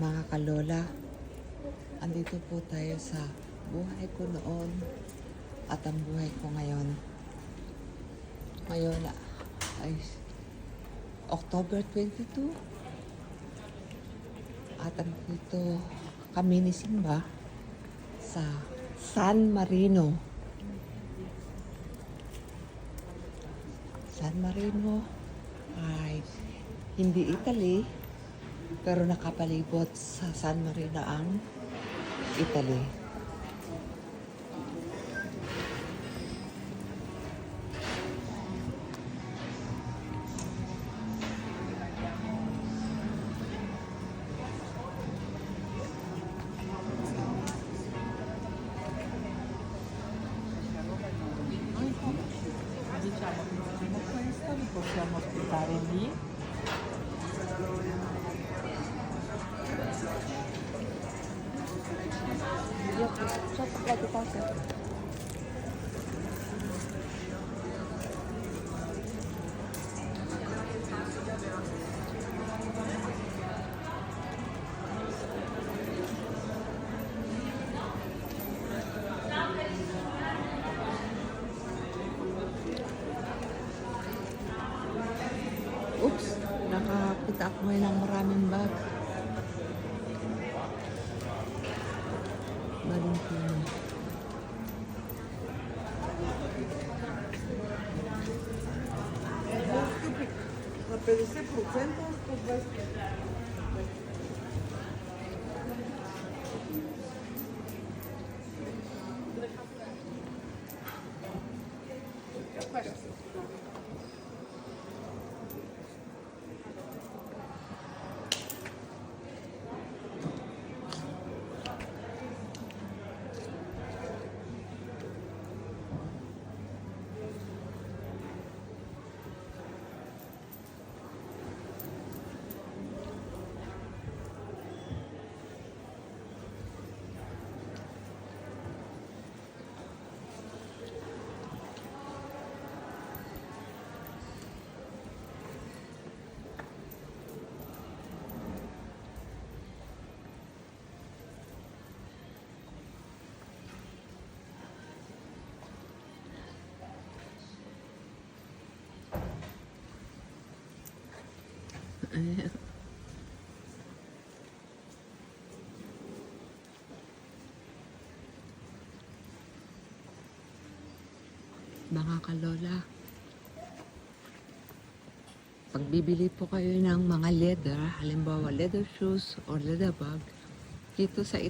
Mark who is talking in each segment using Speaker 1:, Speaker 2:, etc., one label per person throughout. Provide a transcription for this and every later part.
Speaker 1: Mga kalola, andito po tayo sa buhay ko noon at ang buhay ko ngayon. Ngayon ay October 22 at andito kami ni Simba sa San Marino. San Marino ay hindi Italy, pero nakapalibot sa San Marino ang Italy.
Speaker 2: Diciamo questo, li possiamo ospitare lì.
Speaker 1: Oops, nakakita ako ngayon ng maraming bag. Valentino.
Speaker 2: На 50% по 20.
Speaker 1: Mga kalola, pag bibili po kayo ng mga leather, halimbawa leather shoes or leather bag, dito sa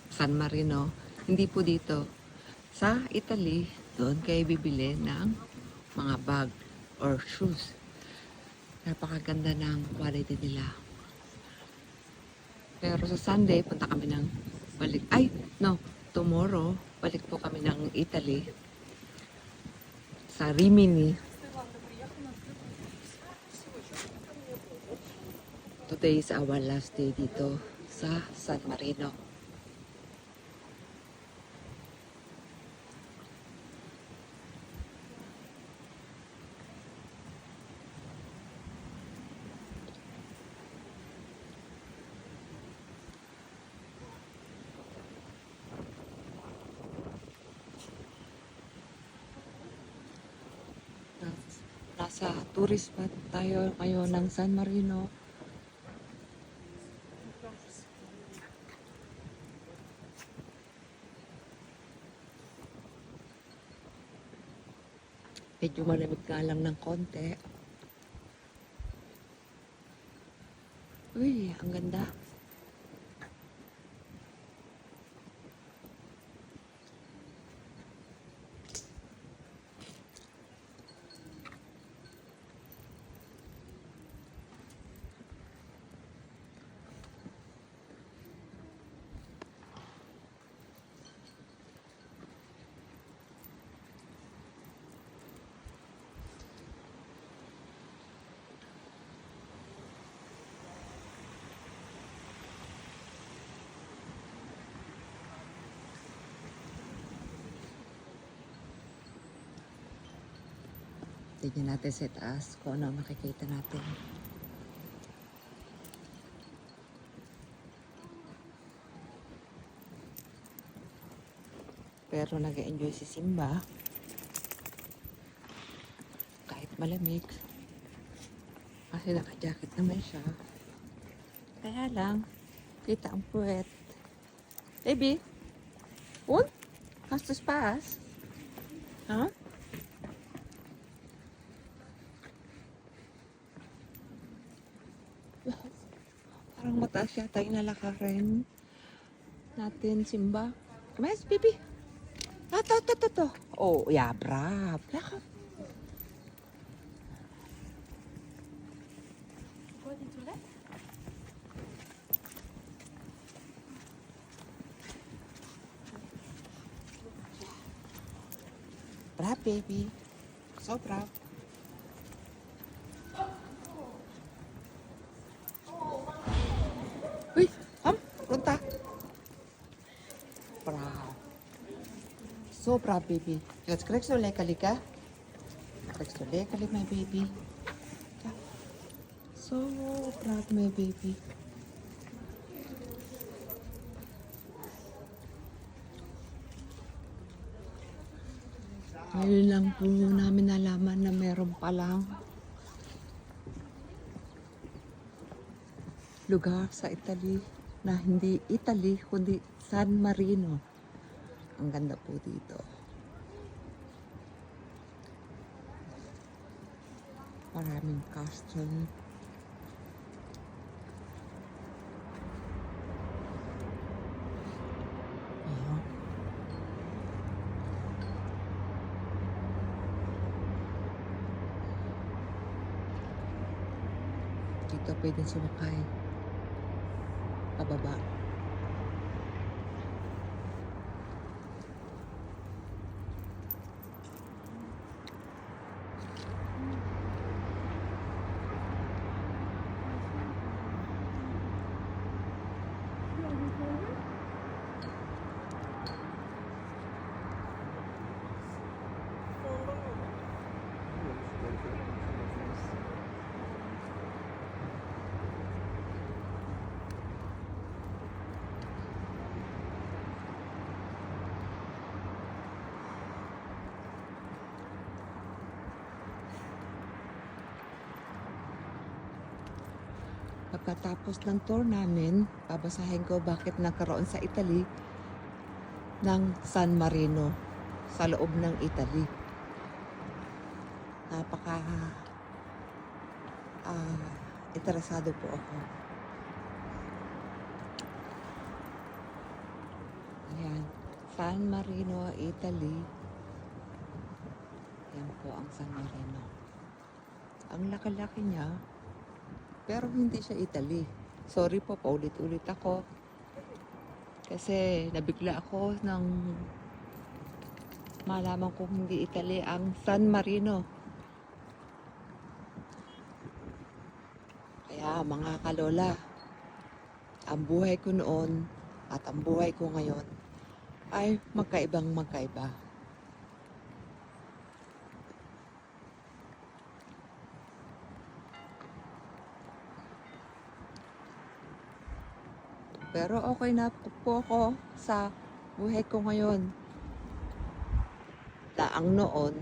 Speaker 1: San Marino, hindi po dito. Sa Italy, doon kayo bibili ng mga bag or shoes. Napakaganda ng quality nila. Pero sa Sunday, punta kami ng tomorrow, balik po kami ng Italy sa Rimini. Today is our last day dito sa San Marino. Nasa tourist spot tayo ngayon ng San Marino. Medyo malamig nga lang ng konti. Uy, ang ganda. Tignan natin sa taas kung ano makikita natin. Pero nag-enjoy si Simba. Kahit malamig. Kasi naka-jacket naman siya. Kaya lang, kita ang puwet. Baby, what? Has to pass? Huh? Parang mataas yata yung nalakarin natin, Simba. Mas, baby. To. Oh, yeah, brave. Lakad. Brave, baby. So brave. Uy, punta. Brave. So brave, baby. Let's correct so lekalika. Correct so lekali, my baby. So brave, my baby. Ngayon lang po namin nalaman na meron palang lugar sa Italy na hindi Italy kundi San Marino. Ang ganda po dito. Maraming castle. Ayan. Dito pwede sumakay. Pababa. Pagkatapos ng tour namin, babasahin ko bakit nagkaroon sa Italy ng San Marino sa loob ng Italy. Napaka interesado po ako. Ayan, San Marino, Italy. Yan po ang San Marino. Ang laki-laki niya. Pero hindi siya Italy. Sorry po, paulit-ulit ako. Kasi nabigla ako nang malaman kong hindi Italy ang San Marino. Kaya mga kalola, ang buhay ko noon at ang buhay ko ngayon ay magkaibang magkaiba. Pero okay na po ako sa buhay ko ngayon. Ang noon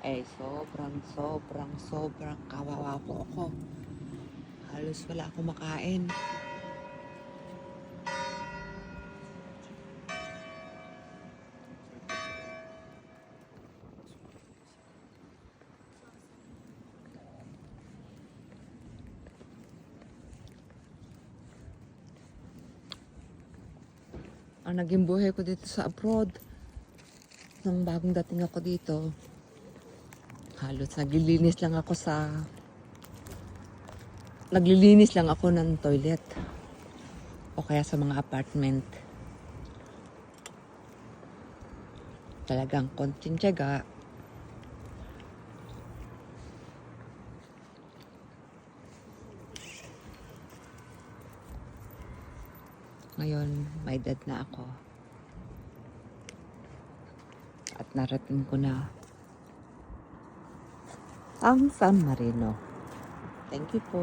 Speaker 1: ay sobrang kawawa po ako. Halos wala akong makain. Ang naging buhay ko dito sa abroad, nung bagong dating ako dito, halos naglilinis lang ako ng toilet o kaya sa mga apartment. Talagang konting tiyaga. Ngayon, may edad na ako. At narating ko na ang San Marino. Thank you po.